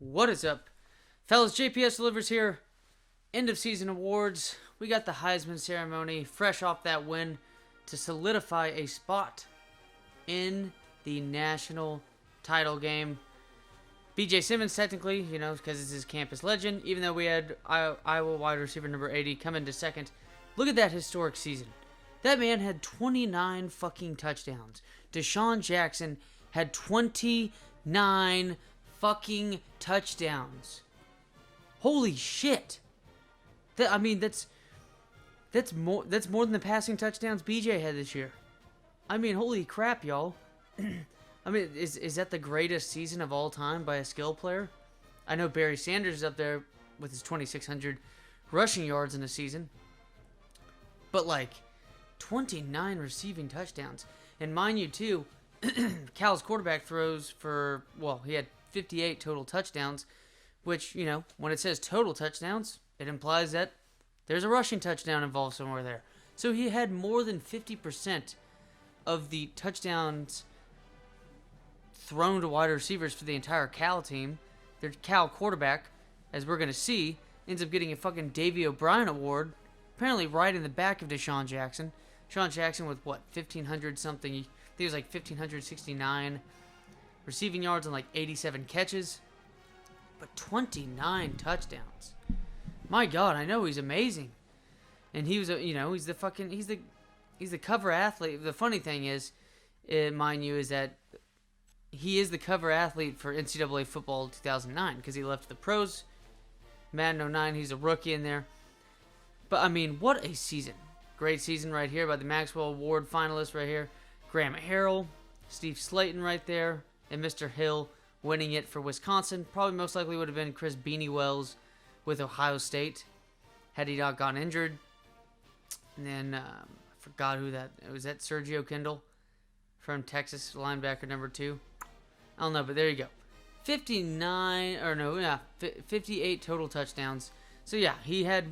What is up, fellas? JPS delivers here. End of season awards. We got the Heisman ceremony, fresh off that win, to solidify a spot in the national title game. BJ Simmons, technically, because it's his campus legend, even though we had Iowa wide receiver number 80 come into second. Look at that historic season. That man had 29 fucking touchdowns. Desean Jackson had 29 fucking touchdowns. Holy shit. That's more than the passing touchdowns BJ had this year. Holy crap, y'all. Is that the greatest season of all time by a skill player? I know Barry Sanders is up there with his 2,600 rushing yards in a season. But 29 receiving touchdowns. And mind you, too, Cal's quarterback throws for, he had 58 total touchdowns, which, when it says total touchdowns, it implies that there's a rushing touchdown involved somewhere there. So he had more than 50% of the touchdowns thrown to wide receivers for the entire Cal team. Their Cal quarterback, as we're going to see, ends up getting a fucking Davey O'Brien award, apparently right in the back of Desean Jackson. Desean Jackson with, 1,500 something, I think it was 1,569 receiving yards and 87 catches. But 29 touchdowns. My God, I know he's amazing. And he was, he's the cover athlete. The funny thing is, mind you, is that he is the cover athlete for NCAA football 2009 because he left the pros. Madden 09, he's a rookie in there. But, what a season. Great season right here by the Maxwell Award finalists right here. Graham Harrell, Steve Slayton right there, and Mr. Hill winning it for Wisconsin. Probably most likely would have been Chris Beanie Wells with Ohio State had he not gotten injured. And then I forgot who that was. That Sergio Kindle from Texas, linebacker number 2. I don't know, but there you go. 58 total touchdowns. So yeah, he had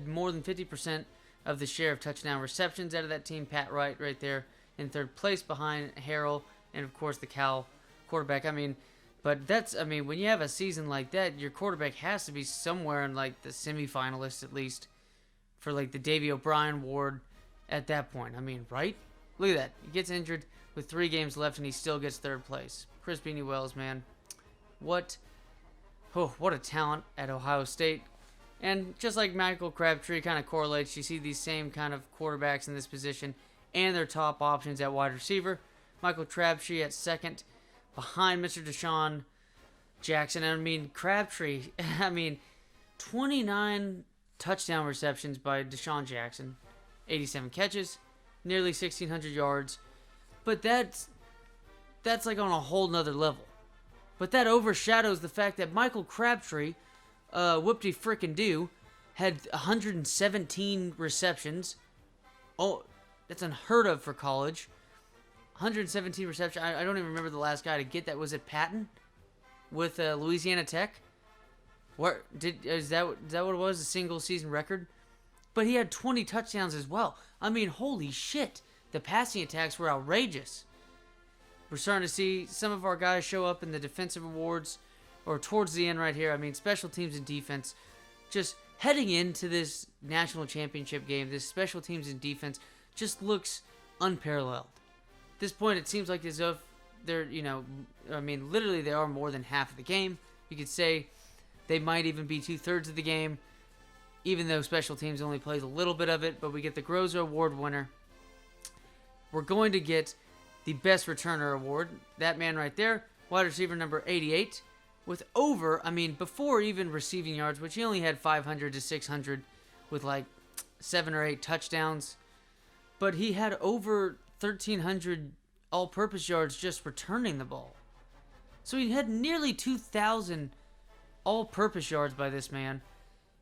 more than 50% of the share of touchdown receptions out of that team. Pat Wright right there in third place behind Harrell and of course the Cal quarterback. But that's, when you have a season like that, your quarterback has to be somewhere in the semifinalists at least for the Davey O'Brien award at that point. Right? Look at that. He gets injured with 3 games left and he still gets third place. Chris Beanie Wells, man. What a talent at Ohio State. And just like Michael Crabtree kind of correlates, you see these same kind of quarterbacks in this position and their top options at wide receiver. Michael Crabtree at second behind Mr. Desean Jackson. Crabtree, 29 touchdown receptions by Desean Jackson, 87 catches, nearly 1,600 yards. But that's on a whole nother level. But that overshadows the fact that Michael Crabtree, whoop-de-frickin-do, had 117 receptions. Oh, that's unheard of for college. 117 receptions. I don't even remember the last guy to get that. Was it Patton with Louisiana Tech? Is that what it was? A single season record? But he had 20 touchdowns as well. Holy shit. The passing attacks were outrageous. We're starting to see some of our guys show up in the defensive awards or towards the end right here. Special teams and defense. Just heading into this national championship game, this special teams and defense just looks unparalleled. At this point, it seems like as if they're, literally they are more than half of the game. You could say they might even be 2/3 of the game, even though special teams only plays a little bit of it. But we get the Groza Award winner. We're going to get the Best Returner Award. That man right there, wide receiver number 88, with over, before even receiving yards, which he only had 500 to 600 with 7 or 8 touchdowns. But he had over 1,300 all-purpose yards just returning the ball. So he had nearly 2,000 all-purpose yards by this man.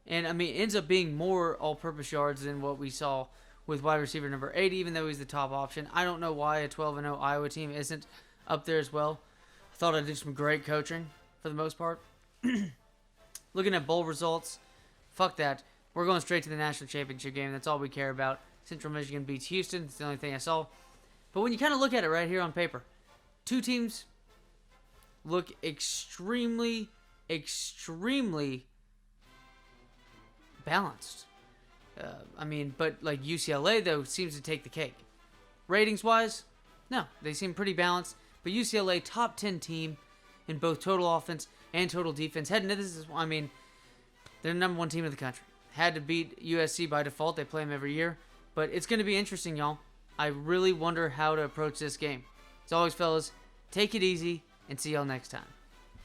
And, it ends up being more all-purpose yards than what we saw with wide receiver number 80, even though he's the top option. I don't know why a 12-0 Iowa team isn't up there as well. I thought I did some great coaching for the most part. Looking at bowl results, fuck that. We're going straight to the national championship game. That's all we care about. Central Michigan beats Houston. It's the only thing I saw. But when you kind of look at it right here on paper, two teams look extremely extremely balanced. But like UCLA though seems to take the cake. Ratings wise, no, they seem pretty balanced. But UCLA, top 10 team in both total offense and total defense. Heading into this, they're the number 1 team in the country. Had to beat USC by default. They play them every year. But it's going to be interesting, y'all. I really wonder how to approach this game. As always, fellas, take it easy and see y'all next time.